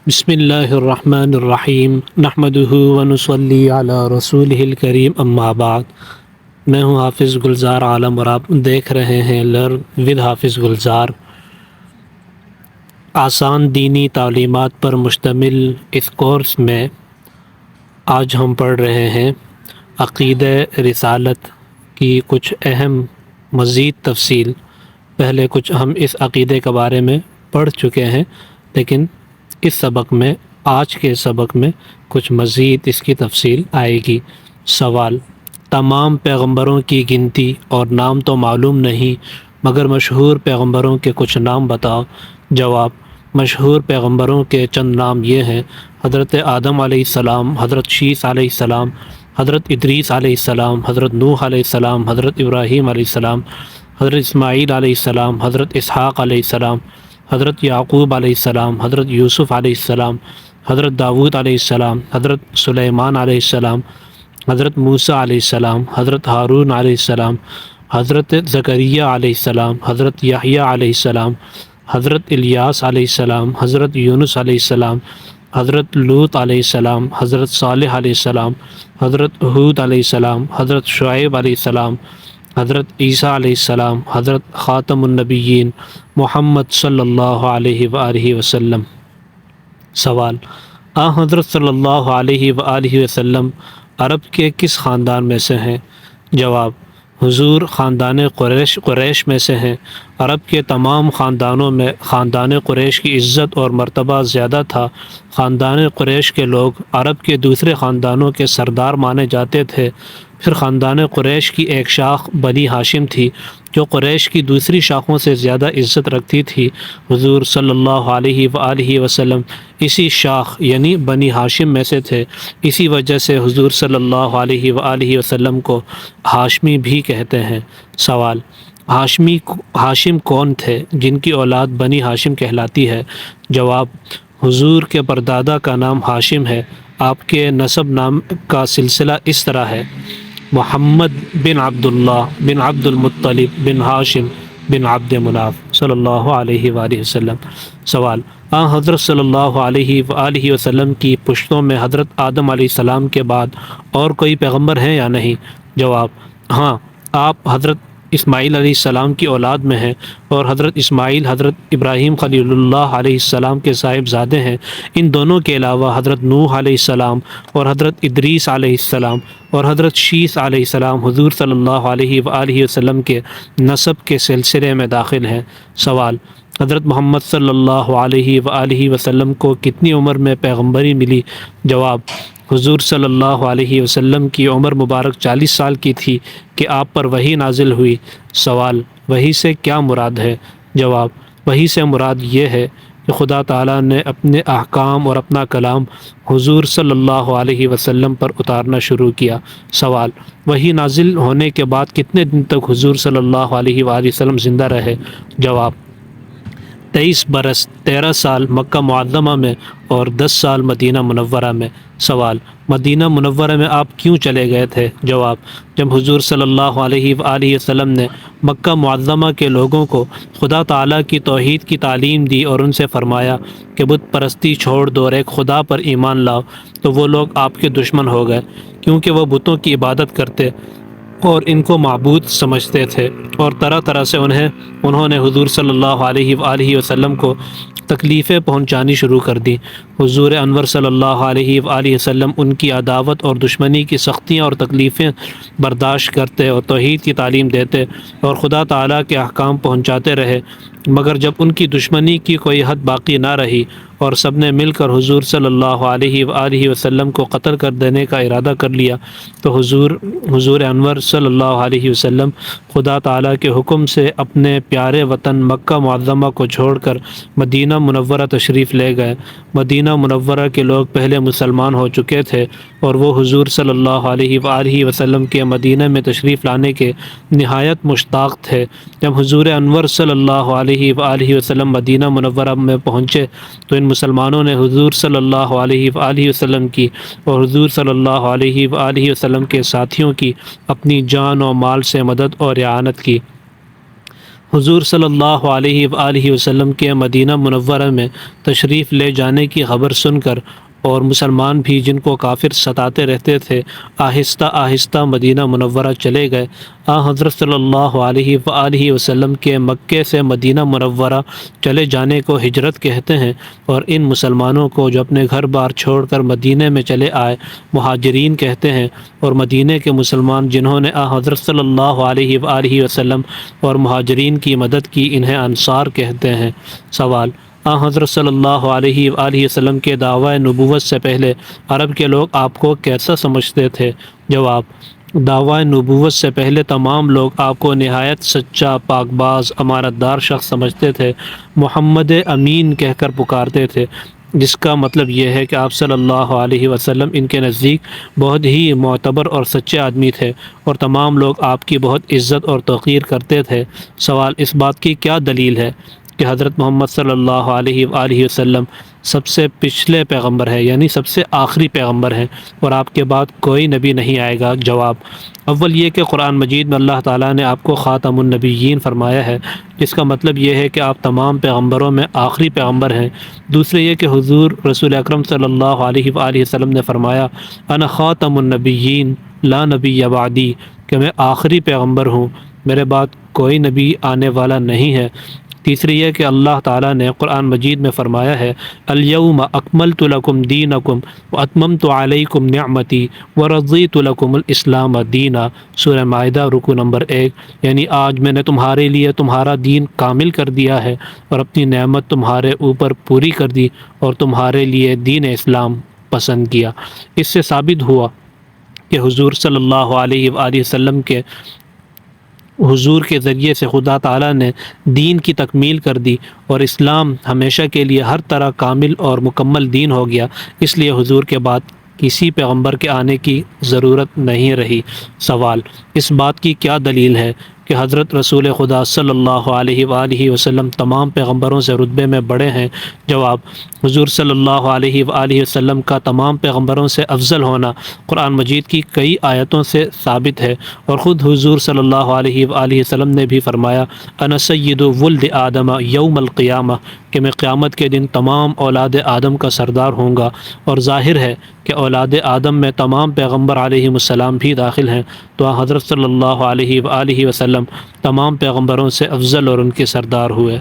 بسم اللہ الرحمن الرحیم نحمدہ ونصلی علی رسولہ الکریم اما بعد۔ میں ہوں حافظ گلزار عالم اور آپ دیکھ رہے ہیں لرن ود حافظ گلزار۔ آسان دینی تعلیمات پر مشتمل اس کورس میں آج ہم پڑھ رہے ہیں عقیدہ رسالت کی کچھ اہم مزید تفصیل۔ پہلے کچھ ہم اس عقیدے کے بارے میں پڑھ چکے ہیں، لیکن اس سبق میں، آج کے سبق میں کچھ مزید اس کی تفصیل آئے گی۔ سوال: تمام پیغمبروں کی گنتی اور نام تو معلوم نہیں، مگر مشہور پیغمبروں کے کچھ نام بتاؤ۔ جواب: مشہور پیغمبروں کے چند نام یہ ہیں: حضرت آدم علیہ السلام، حضرت شیث علیہ السلام، حضرت ادریس علیہ السلام، حضرت نوح علیہ السلام، حضرت ابراہیم علیہ السلام، حضرت اسماعیل علیہ السلام، حضرت اسحاق علیہ السلام، حضرت یعقوب علیہ السلام، حضرت یوسف علیہ السلام، حضرت داود علیہ السلام، حضرت سلیمان علیہ السلام، حضرت موسیٰ علیہ السلام، حضرت ہارون علیہ السلام، حضرت زکریا علیہ السلام، حضرت یحییٰ علیہ السلام، حضرت الیاس علیہ السلام، حضرت یونس علیہ السلام، حضرت لوط علیہ السلام، حضرت صالح علیہ السلام، حضرت ہود علیہ السلام، حضرت شعیب علیہ السلام، حضرت عیسیٰ علیہ السلام، حضرت خاتم النبیین محمد صلی اللہ علیہ وآلہ وسلم۔ سوال: حضرت صلی اللہ علیہ وآلہ وسلم عرب کے کس خاندان میں سے ہیں؟ جواب: حضور خاندان قریش میں سے ہیں۔ عرب کے تمام خاندانوں میں خاندان قریش کی عزت اور مرتبہ زیادہ تھا۔ خاندان قریش کے لوگ عرب کے دوسرے خاندانوں کے سردار مانے جاتے تھے۔ پھر خاندان قریش کی ایک شاخ بنی ہاشم تھی، جو قریش کی دوسری شاخوں سے زیادہ عزت رکھتی تھی۔ حضور صلی اللہ علیہ وآلہ وسلم اسی شاخ یعنی بنی ہاشم میں سے تھے۔ اسی وجہ سے حضور صلی اللہ علیہ وآلہ وسلم کو ہاشمی بھی کہتے ہیں۔ سوال: ہاشم کون تھے جن کی اولاد بنی ہاشم کہلاتی ہے؟ جواب: حضور کے پردادا کا نام ہاشم ہے۔ آپ کے نسب نام کا سلسلہ اس طرح ہے: محمد بن عبداللہ بن عبد المطلب بن ہاشم بن عبد مناف صلی اللہ علیہ وآلہ وسلم۔ سوال: حضرت صلی اللہ علیہ وآلہ وسلم کی پشتوں میں حضرت آدم علیہ السلام کے بعد اور کوئی پیغمبر ہیں یا نہیں؟ جواب: ہاں، آپ حضرت اسماعیل علیہ السلام کی اولاد میں ہیں، اور حضرت اسماعیل حضرت ابراہیم خلیل اللہ علیہ السلام کے صاحبزادے ہیں۔ ان دونوں کے علاوہ حضرت نوح علیہ السلام اور حضرت ادریس علیہ السلام اور حضرت شیث علیہ السلام حضور صلی اللہ علیہ وآلہ وسلم کے نسب کے سلسلے میں داخل ہیں۔ سوال: حضرت محمد صلی اللہ علیہ وآلہ وسلم کو کتنی عمر میں پیغمبری ملی؟ جواب: حضور صلی اللہ علیہ وسلم کی عمر مبارک 40 سال کی تھی کہ آپ پر وحی نازل ہوئی۔ سوال: وحی سے کیا مراد ہے؟ جواب: وحی سے مراد یہ ہے کہ خدا تعالیٰ نے اپنے احکام اور اپنا کلام حضور صلی اللہ علیہ وسلم پر اتارنا شروع کیا۔ سوال: وحی نازل ہونے کے بعد کتنے دن تک حضور صلی اللہ علیہ وآلہ وسلم زندہ رہے؟ جواب: 23 برس 13 سال مکہ معظمہ میں اور 10 سال مدینہ منورہ میں۔ سوال: مدینہ منورہ میں آپ کیوں چلے گئے تھے؟ جواب: جب حضور صلی اللہ علیہ وآلہ وسلم نے مکہ معظمہ کے لوگوں کو خدا تعالیٰ کی توحید کی تعلیم دی اور ان سے فرمایا کہ بت پرستی چھوڑ دو اور ایک خدا پر ایمان لاؤ، تو وہ لوگ آپ کے دشمن ہو گئے، کیونکہ وہ بتوں کی عبادت کرتے اور ان کو معبود سمجھتے تھے، اور طرح طرح سے انہوں نے حضور صلی اللہ علیہ وآلہ وسلم کو تکلیفیں پہنچانی شروع کر دیں۔ حضور انور صلی اللہ علیہ وآلہ وسلم ان کی عداوت اور دشمنی کی سختیاں اور تکلیفیں برداشت کرتے اور توحید کی تعلیم دیتے اور خدا تعالیٰ کے احکام پہنچاتے رہے، مگر جب ان کی دشمنی کی کوئی حد باقی نہ رہی اور سب نے مل کر حضور صلی اللہ علیہ وآلہ وسلم کو قتل کر دینے کا ارادہ کر لیا، تو حضور انور صلی اللہ علیہ وسلم خدا تعالیٰ کے حکم سے اپنے پیارے وطن مکہ معظمہ کو چھوڑ کر مدینہ منورہ تشریف لے گئے۔ مدینہ منورہ کے لوگ پہلے مسلمان ہو چکے تھے اور وہ حضور صلی اللہ علیہ وآلہ وسلم کے مدینہ میں تشریف لانے کے نہایت مشتاق تھے۔ جب حضور انور صلی اللہ علیہ وآلہ وسلم مدینہ منورہ میں پہنچے تو ان مسلمانوں نے حضور صلی اللہ علیہ وآلہ وسلم کی اور حضور صلی اللہ علیہ وآلہ وسلم کے ساتھیوں کی اپنی جان و مال سے مدد اور اعانت کی۔ حضور صلی اللہ علیہ وآلہ وسلم کے مدینہ منورہ میں تشریف لے جانے کی خبر سن کر اور مسلمان بھی جن کو کافر ستاتے رہتے تھے آہستہ آہستہ مدینہ منورہ چلے گئے۔ حضرت صلی اللہ علیہ وآلہ وسلم کے مکے سے مدینہ منورہ چلے جانے کو ہجرت کہتے ہیں، اور ان مسلمانوں کو جو اپنے گھر بار چھوڑ کر مدینہ میں چلے آئے مہاجرین کہتے ہیں، اور مدینہ کے مسلمان جنہوں نے حضرت صلی اللہ علیہ وآلہ وسلم اور مہاجرین کی مدد کی انہیں انصار کہتے ہیں۔ سوال: حضرت صلی اللہ علیہ وآلہ وسلم کے دعوی نبوت سے پہلے عرب کے لوگ آپ کو کیسا سمجھتے تھے؟ جواب: دعوی نبوت سے پہلے تمام لوگ آپ کو نہایت سچا، پاک باز، امانت دار شخص سمجھتے تھے، محمد امین کہہ کر پکارتے تھے، جس کا مطلب یہ ہے کہ آپ صلی اللہ علیہ وسلم ان کے نزدیک بہت ہی معتبر اور سچے آدمی تھے، اور تمام لوگ آپ کی بہت عزت اور توقیر کرتے تھے۔ سوال: اس بات کی کیا دلیل ہے کہ حضرت محمد صلی اللہ علیہ وآلہ وسلم سب سے پچھلے پیغمبر ہے، یعنی سب سے آخری پیغمبر ہیں، اور آپ کے بعد کوئی نبی نہیں آئے گا؟ جواب: اول یہ کہ قرآن مجید میں اللہ تعالیٰ نے آپ کو خاتم النبیین فرمایا ہے، جس کا مطلب یہ ہے کہ آپ تمام پیغمبروں میں آخری پیغمبر ہیں۔ دوسرے یہ کہ حضور رسول اکرم صلی اللہ علیہ وآلہ وسلم نے فرمایا، انا خاتم النبیین لا نبی بعدی، کہ میں آخری پیغمبر ہوں، میرے بعد کوئی نبی آنے والا نہیں ہے۔ تیسری یہ کہ اللہ تعالیٰ نے قرآن مجید میں فرمایا ہے، الیوم اکملت لکم دینکم واتممت علیکم نعمتی ورضیت لکم الاسلام دینا، سورہ مائدہ رکوع نمبر 1، یعنی آج میں نے تمہارے لیے تمہارا دین کامل کر دیا ہے اور اپنی نعمت تمہارے اوپر پوری کر دی اور تمہارے لیے دین اسلام پسند کیا۔ اس سے ثابت ہوا کہ حضور صلی اللہ علیہ وآلہ وسلم کے حضور کے ذریعے سے خدا تعالیٰ نے دین کی تکمیل کر دی، اور اسلام ہمیشہ کے لیے ہر طرح کامل اور مکمل دین ہو گیا، اس لیے حضور کے بعد کسی پیغمبر کے آنے کی ضرورت نہیں رہی۔ سوال: اس بات کی کیا دلیل ہے کہ حضرت رسول خدا صلی اللہ علیہ وآلہ وسلم تمام پیغمبروں سے رتبے میں بڑے ہیں؟ جواب: حضور صلی اللہ علیہ وآلہ وسلم کا تمام پیغمبروں سے افضل ہونا قرآن مجید کی کئی آیتوں سے ثابت ہے، اور خود حضور صلی اللہ علیہ وآلہ وسلم نے بھی فرمایا، انا سید ولد آدم یوم القیامہ، کہ میں قیامت کے دن تمام اولاد آدم کا سردار ہوں گا، اور ظاہر ہے کہ اولاد آدم میں تمام پیغمبر علیہ السلام بھی داخل ہیں، تو حضرت صلی اللہ علیہ وآلہ وسلم تمام پیغمبروں سے افضل اور ان کے سردار ہوئے۔